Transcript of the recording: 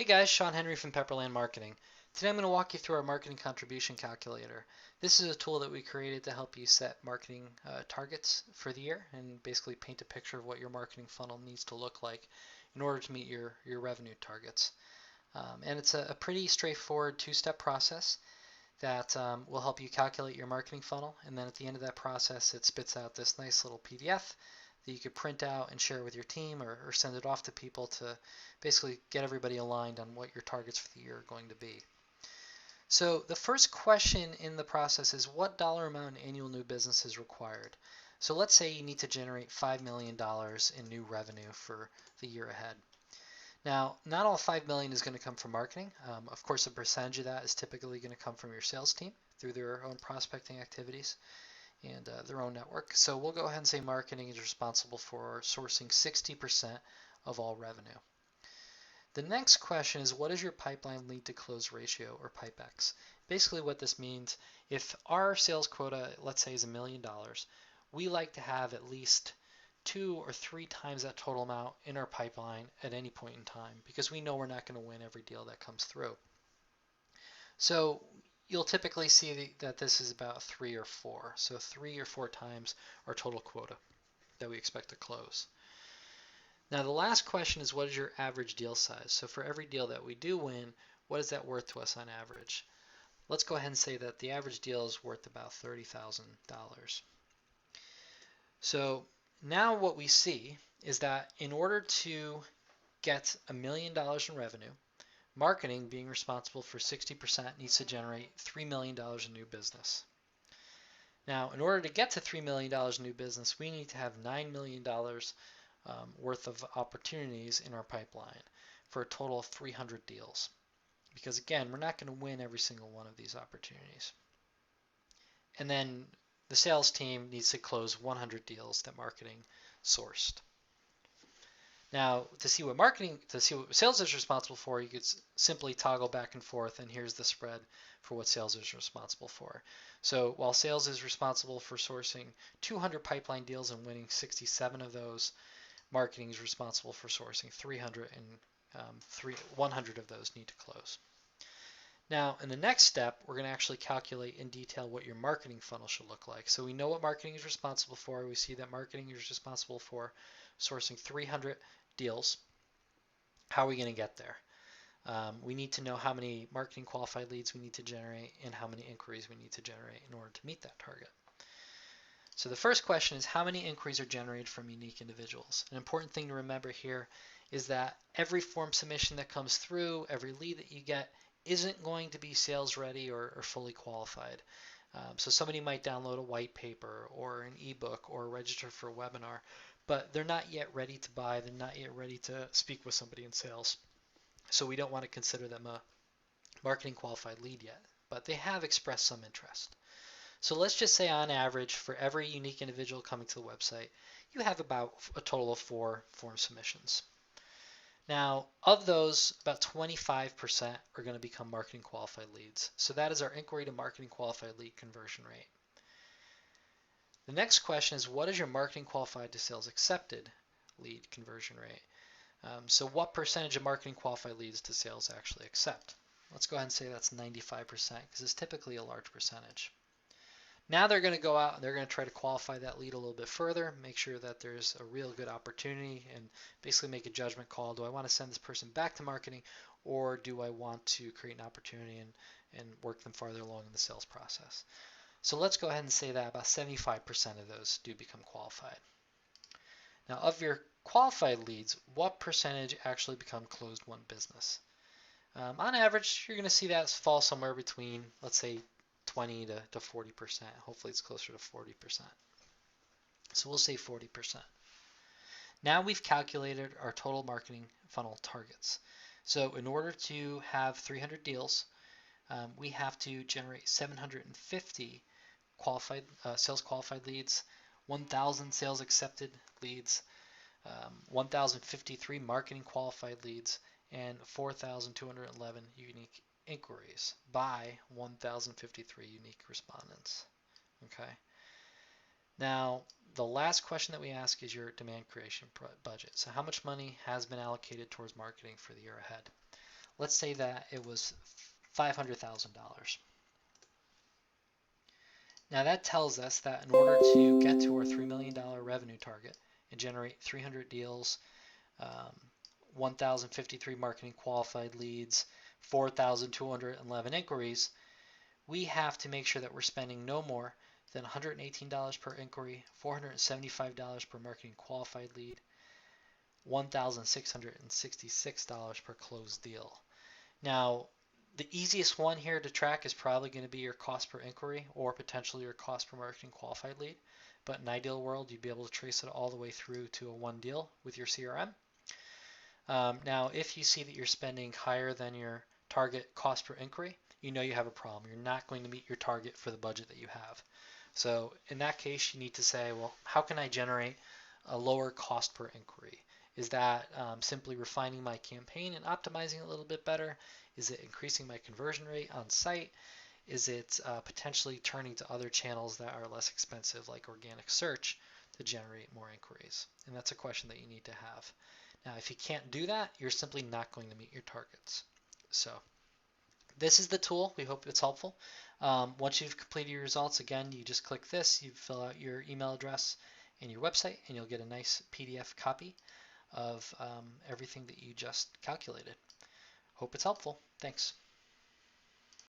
guys, Sean Henry from Pepperland Marketing. Today I'm going to walk you through our marketing contribution calculator. This is a tool that we created to help you set marketing targets for the year and basically paint a picture of what your marketing funnel needs to look like in order to meet your revenue targets. And it's a pretty straightforward two-step process that will help you calculate your marketing funnel, and then at the end of that process it spits out this nice little PDF that you could print out and share with your team or send it off to people to basically get everybody aligned on what your targets for the year are going to be. So the first question in the process is what dollar amount in annual new business is required? So let's say you need to generate $5 million in new revenue for the year ahead. Now, not all $5 million is going to come from marketing. Of course, a percentage of that is typically going to come from your sales team through their own prospecting activities and their own network. So we'll go ahead and say marketing is responsible for sourcing 60% of all revenue. The next question is what is your pipeline lead to close ratio, or PIPEX? Basically what this means, if our sales quota, let's say, is $1 million, we like to have at least 2 or 3 times that total amount in our pipeline at any point in time, because we know we're not going to win every deal that comes through. So you'll typically see that this is about 3 or 4. So 3 or 4 times our total quota that we expect to close. Now the last question is what is your average deal size? So for every deal that we do win, what is that worth to us on average? Let's go ahead and say that the average deal is worth about $30,000. So now what we see is that in order to get $1 million in revenue, marketing, being responsible for 60%, needs to generate $3 million in new business. Now, in order to get to $3 million in new business, we need to have $9 million worth of opportunities in our pipeline for a total of 300 deals. Because again, we're not going to win every single one of these opportunities. And then the sales team needs to close 100 deals that marketing sourced. Now, to see what sales is responsible for, you could simply toggle back and forth, and here's the spread for what sales is responsible for. So while sales is responsible for sourcing 200 pipeline deals and winning 67 of those, marketing is responsible for sourcing 300, and 100 of those need to close. Now, in the next step, we're going to actually calculate in detail what your marketing funnel should look like. So we know what marketing is responsible for. We see that marketing is responsible for sourcing 300 deals. How are we going to get there? We need to know how many marketing qualified leads we need to generate and how many inquiries we need to generate in order to meet that target. So the first question is how many inquiries are generated from unique individuals? An important thing to remember here is that every form submission that comes through, every lead that you get, isn't going to be sales ready or fully qualified. So somebody might download a white paper or an ebook or register for a webinar, but they're not yet ready to buy, they're not yet ready to speak with somebody in sales. So we don't want to consider them a marketing qualified lead yet, but they have expressed some interest. So let's just say on average for every unique individual coming to the website, you have about a total of 4 form submissions. Now, of those, about 25% are going to become marketing qualified leads. So that is our inquiry to marketing qualified lead conversion rate. The next question is what is your marketing qualified to sales accepted lead conversion rate? So what percentage of marketing qualified leads to sales actually accept? Let's go ahead and say that's 95% because it's typically a large percentage. Now they're going to go out and they're going to try to qualify that lead a little bit further, make sure that there's a real good opportunity, and basically make a judgment call. Do I want to send this person back to marketing, or do I want to create an opportunity and work them farther along in the sales process? So let's go ahead and say that about 75% of those do become qualified. Now, of your qualified leads, what percentage actually become closed won business? On average, you're going to see that fall somewhere between, let's say, 20 to 40%. Hopefully it's closer to 40%. So we'll say 40%. Now we've calculated our total marketing funnel targets. So in order to have 300 deals, we have to generate 750 sales qualified leads, 1,000 sales accepted leads, 1,053 marketing qualified leads, and 4,211 unique inquiries by 1,053 unique respondents. Okay. Now, the last question that we ask is your demand creation budget. So how much money has been allocated towards marketing for the year ahead? let's say that it was $500,000. Now that tells us that in order to get to our $3 million revenue target and generate 300 deals, 1,053 marketing qualified leads, 4,211 inquiries, we have to make sure that we're spending no more than $118 per inquiry, $475 per marketing qualified lead, $1,666 per closed deal. Now, the easiest one here to track is probably going to be your cost per inquiry or potentially your cost per marketing qualified lead. But in an ideal world, you'd be able to trace it all the way through to a one deal with your CRM. Now, if you see that you're spending higher than your target cost per inquiry, you know you have a problem. You're not going to meet your target for the budget that you have. So in that case, you need to say, well, how can I generate a lower cost per inquiry? Is that simply refining my campaign and optimizing it a little bit better? Is it increasing my conversion rate on site? Is it potentially turning to other channels that are less expensive, like organic search, to generate more inquiries? And that's a question that you need to have. Now, if you can't do that, you're simply not going to meet your targets. So this is the tool. We hope it's helpful. Once you've completed your results, again, you just click this, you fill out your email address and your website, and you'll get a nice PDF copy of everything that you just calculated. Hope it's helpful. Thanks.